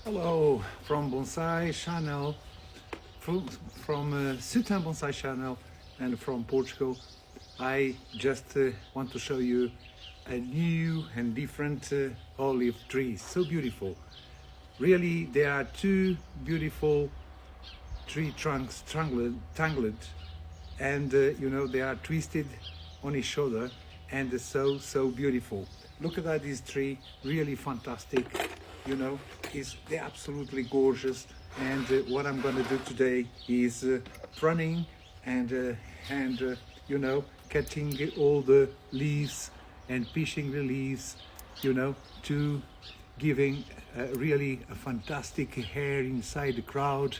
Hello from Bonsai Channel, from Sultan Bonsai Channel and from Portugal. I just want to show you a new and different olive tree, so beautiful. Really, there are two beautiful tree trunks tangled and they are twisted on each other and so beautiful. Look at that, this tree, really fantastic. They're absolutely gorgeous. And what I'm going to do today is pruning and cutting all the leaves and pinching the leaves, to giving really a fantastic hair inside the crowd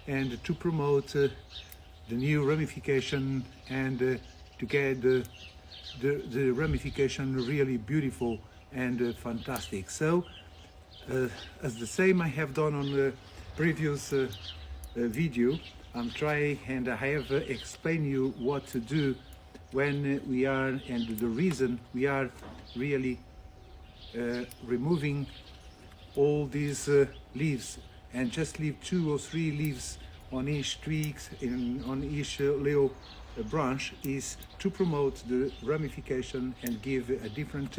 and to promote the new ramification and to get the ramification really beautiful and fantastic. So as the same I have done on the previous video, I'm trying and I have explained you what to do when we are, and the reason we are really removing all these leaves and just leave 2 or 3 leaves on each twigs on each little branch is to promote the ramification and give a different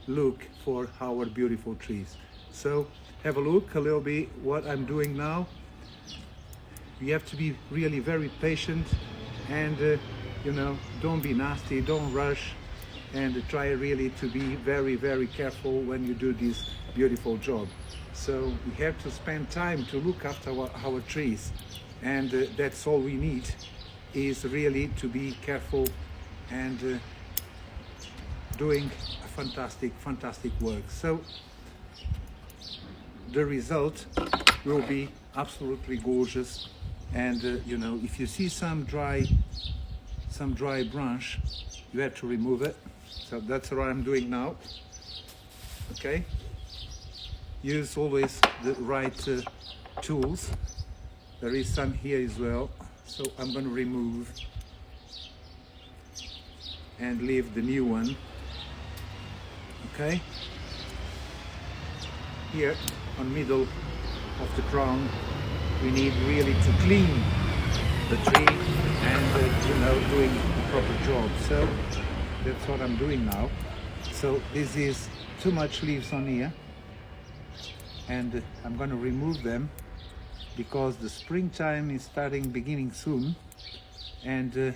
look for our beautiful trees. So have a look a little bit what I'm doing now. You have to be really very patient and don't be nasty, don't rush, and try really to be very careful when you do this beautiful job. So we have to spend time to look after our trees, and that's all we need, is really to be careful and doing a fantastic work. So the result will be absolutely gorgeous. And if you see some dry branch, you have to remove it. So that's what I'm doing now. Okay, use always the right tools. There is some here as well, so I'm going to remove and leave the new one. Okay, here on middle of the crown we need really to clean the tree and doing the proper job. So that's what I'm doing now. So this is too much leaves on here, and I'm going to remove them because the springtime is beginning soon, and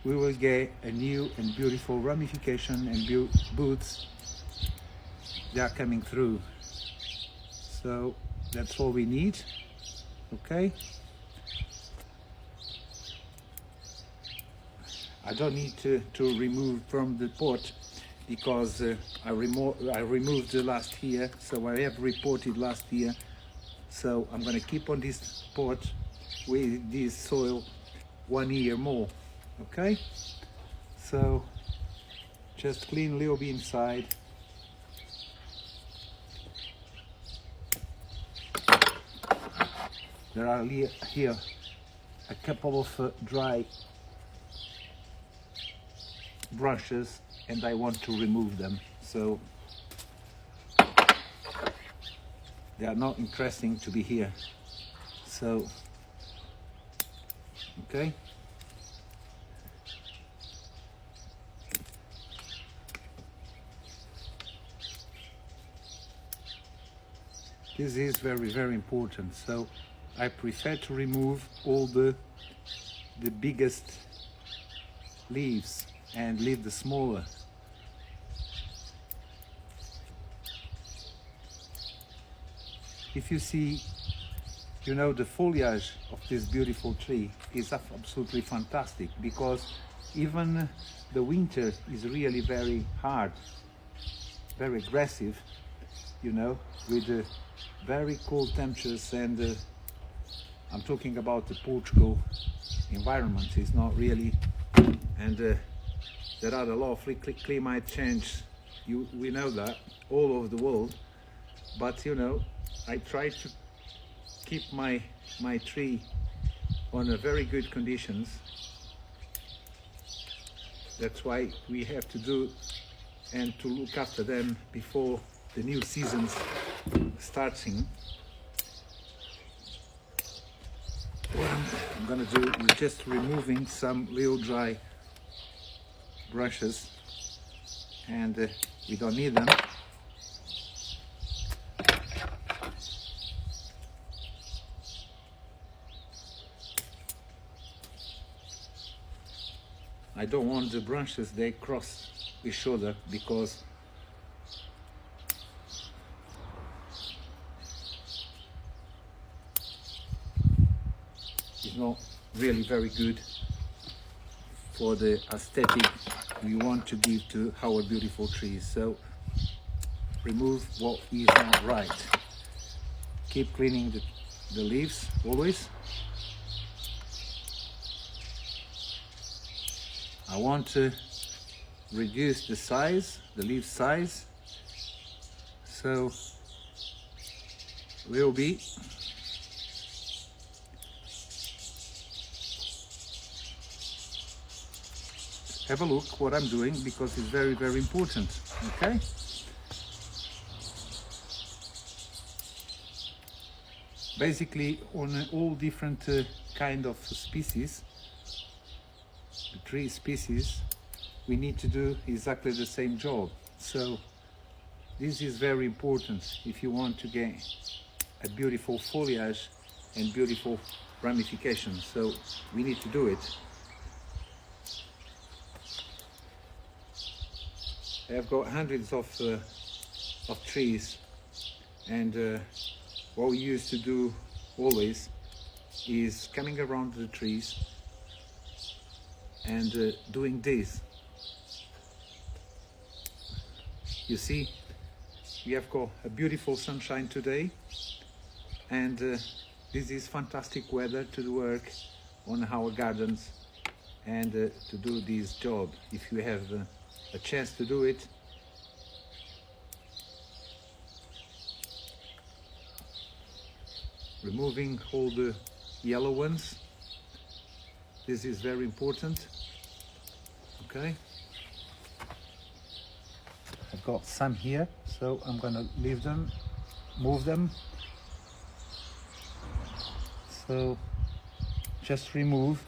we will get a new and beautiful ramification and boots. They are coming through. So that's all we need. Okay, I don't need to remove from the pot because I removed the last year, so I have reported last year. So I'm going to keep on this pot with this soil 1 year more. Okay, so just clean a little bit inside. There are here a couple of dry branches and I want to remove them, so they are not interesting to be here. So okay, this is very important. So I prefer to remove all the biggest leaves and leave the smaller. If you see, the foliage of this beautiful tree is absolutely fantastic, because even the winter is really very hard, very aggressive, with the very cold temperatures, and I'm talking about the Portugal environment. It's not really, and there are a lot of climate change. We know that all over the world, but I try to keep my tree on a very good conditions. That's why we have to do and to look after them before the new seasons starting, what I'm gonna do is just removing some little dry brushes, and we don't need them. I don't want the branches they cross each other, because it's not really very good for the aesthetic we want to give to our beautiful trees. So remove what is not right. Keep cleaning the leaves always. I want to reduce the size, the leaf size, so will be have a look what I'm doing, because it's very, very important. Okay, basically on all different kind of species, the tree species, we need to do exactly the same job. So this is very important if you want to get a beautiful foliage and beautiful ramifications. So we need to do it. I've got hundreds of trees, and what we used to do always is coming around the trees and doing this. You see, we have got a beautiful sunshine today, and this is fantastic weather to work on our gardens and to do this job. If you have a chance to do it, removing all the yellow ones. This is very important. Okay, I've got some here, so I'm gonna leave them, move them. So just remove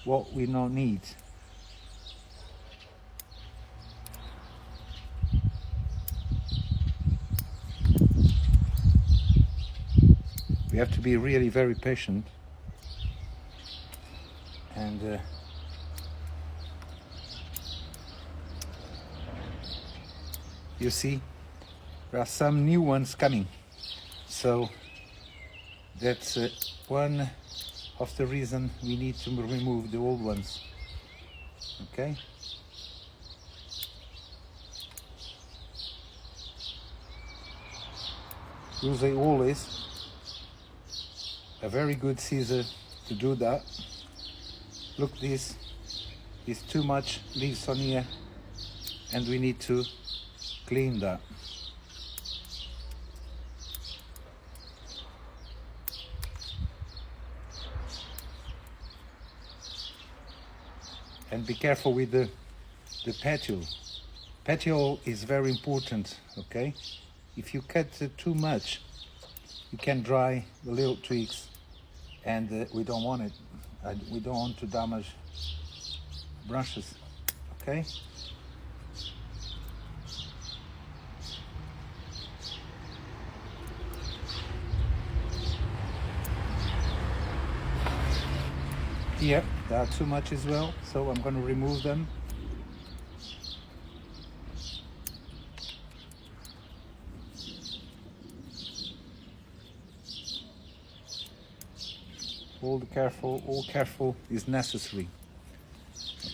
what we don't need. We have to be really very patient, and you see, there are some new ones coming, so that's one of the reasons we need to remove the old ones. Okay, use always a very good scissor to do that. Look, this is too much leaves on here, and we need to clean that. And be careful with the petiole. Petiole is very important, okay? If you cut too much, you can dry the little twigs, and we don't want it. We don't want to damage branches, okay? Here, there are too much as well, so I'm going to remove them. All careful is necessary.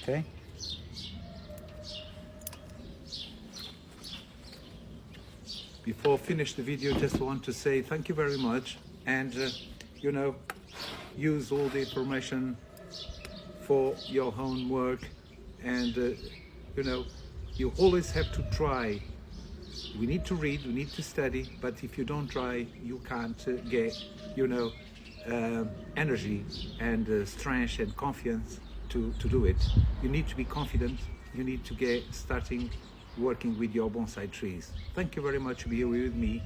Okay. Before I finish the video, just want to say thank you very much, and you know, use all the information for your own work, and you know, you always have to try. We need to read, we need to study, but if you don't try, you can't get, you know, energy and strength and confidence to do it. You need to be confident. You need to get starting working with your bonsai trees. Thank you very much for being with me.